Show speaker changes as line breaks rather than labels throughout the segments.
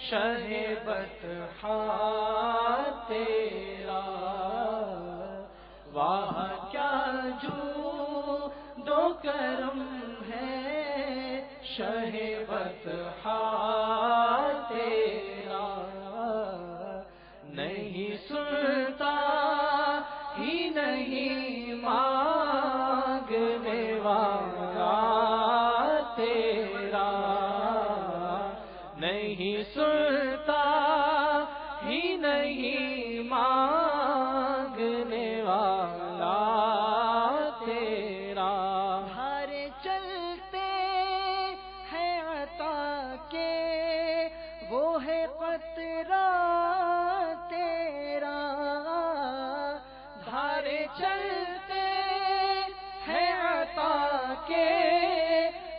شہ بطحا تیرا، واہ کیا جود و کرم ہے شہ بطحا تیرا، نہیں سنتا ہی نہیں مانگنے والا تیرا، نہیں سنتا ہی نہیں مانگنے والا تیرا،
ہارے چلتے ہیں عطا کے وہ ہے قطرہ تیرا،
دھارے چلتے ہیں عطا کے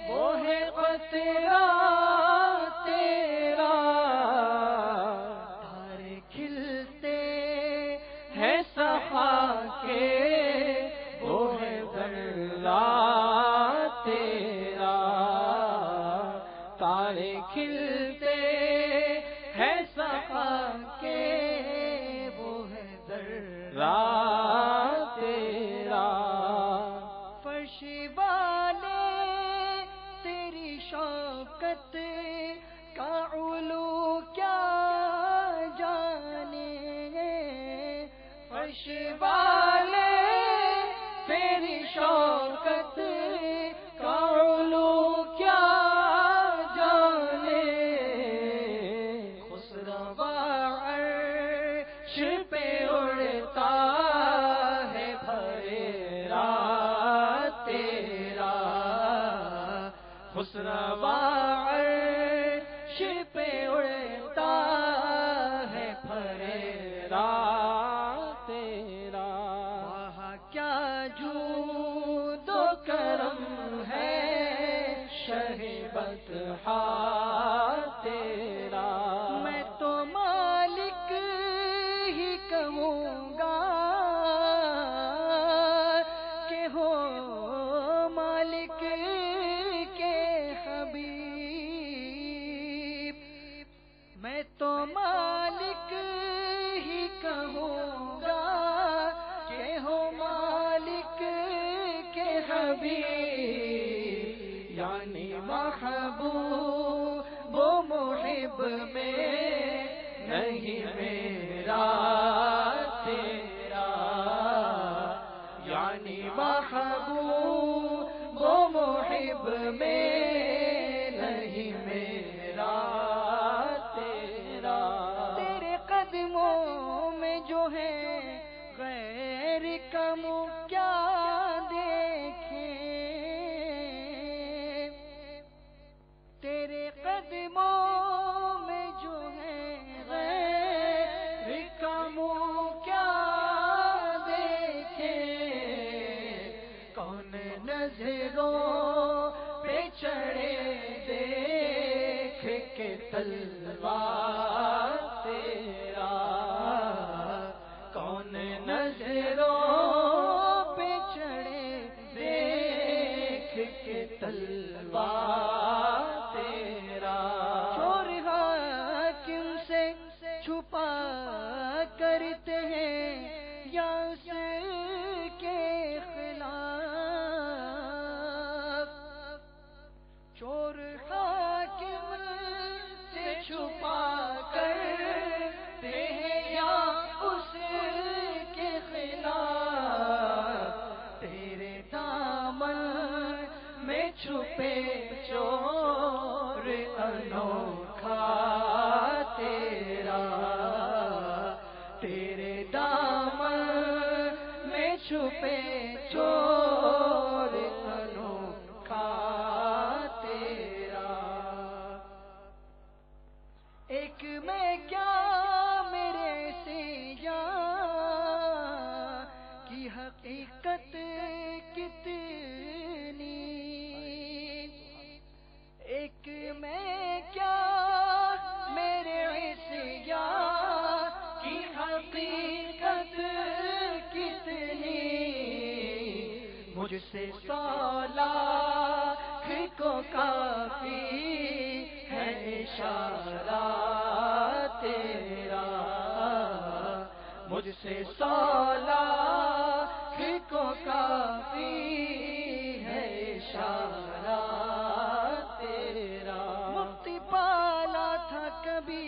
وہ ہے قطرہ تیرا،
دھارے کھلتے
ہے سخا کے وہ ہے ذرہ تیرا، تارے کھلتے ہیں سخا کے وہ ہے ذرہ تیرا،
فرش والے تیری شوکت کا علو کیا جانے،
فرش والے تیری شوکت کا علو کیا جانے، خسرو عرش پہ اڑتا ہے بھیرا تیرا، خسرو عرش پہ اڑتا ہے بھیرا تیرا،
وہاں کیا
جود و کرم ہے شہ بطحا تیرا،
میں تو مالک ہی کہوں گا کہ ہو مالک کے حبیب، میں تو مالک ہی کہوں گا کہ ہو مالک کے
حبیب، یعنی محبوب و محب میں نہیں میرا تیرا، یعنی محبوب و محب میں نہیں میرا تیرا،
تیرے قدموں میں جو ہے غیر کا منہ کیا دیکھیں، تیرے قدموں میں جو ہے غیر
کا منہ کیا دیکھے، کون نظروں پہ چڑھے دیکھ کے تلوار تیرا، کون نظروں پہ چڑھے دیکھ کے تلوار تیرا،
چور حاکم سے چھپا کرتے ہیں یا اس کے خلاف، چور حاکم
سے چھپا کرتے ہیں یا اس کے خلاف، تیرے دامن میں چھپے چور انوکھا تیرا، تیرے دامن میں چھپے چور انوکھا تیرا،
ایک میں کیا میرے سیا کی حقیقت کتنی، ایک میں کیا میرے سیا
کی حقیقت کتنی، مجھ سے 100 لاکھ کو کافی ہے اشارہ مجھ سے سولاخ کو کافی ہے اشارہ تیرا۔
مفتی پالا تھا کبھی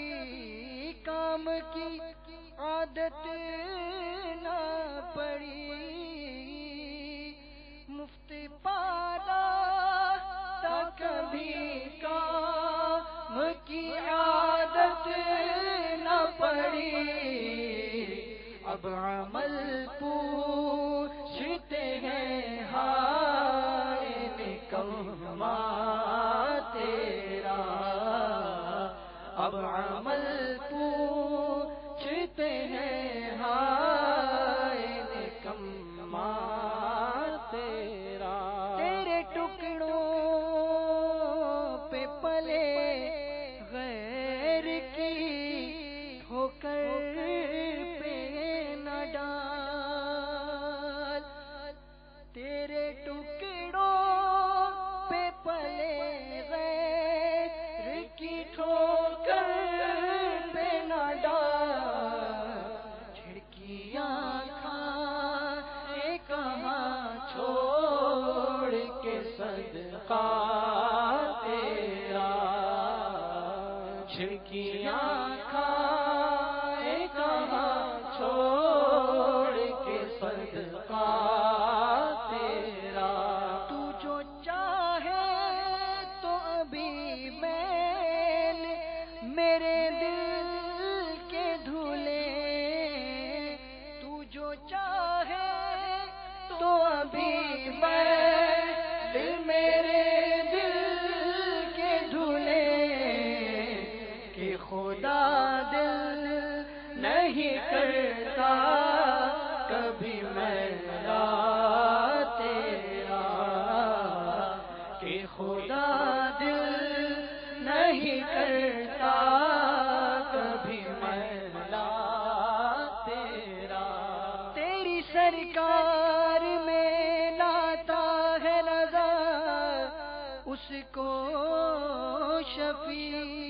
کام کی عادت نہ پڑی، مفتی پالا تھا کبھی کام کی عادت نہ پڑی، اب عمل پوچھتے ہیں ہائے نکما تیرا، اب عمل پوچھتے ہیں ہائے نکما تیرا۔ تیرے ٹکڑوں پہ پلے غیر کی ٹھوکر پہ نہ ڈال، تیرے ٹکڑوں پہ پلے غیر کی ٹھوکر پہ نہ ڈال، کھڑکیاں کھائے کہاں چھوڑ کے صدقہ تیرا، کھڑکیاں کھائے کہاں چھوڑ کے صدقہ تیرا۔ تو جو چاہے تو ابھی میرے دل کے دھلے، تو جو چاہے تو ابھی میرے دل کے دھلے، کہ خدا دل نہیں کرتا کبھی میلا تیرا، کہ خدا دل نہیں کرتا کبھی میلا تیرا۔ تیری سرکار میں لاتا ہے نظر اس کو شفیع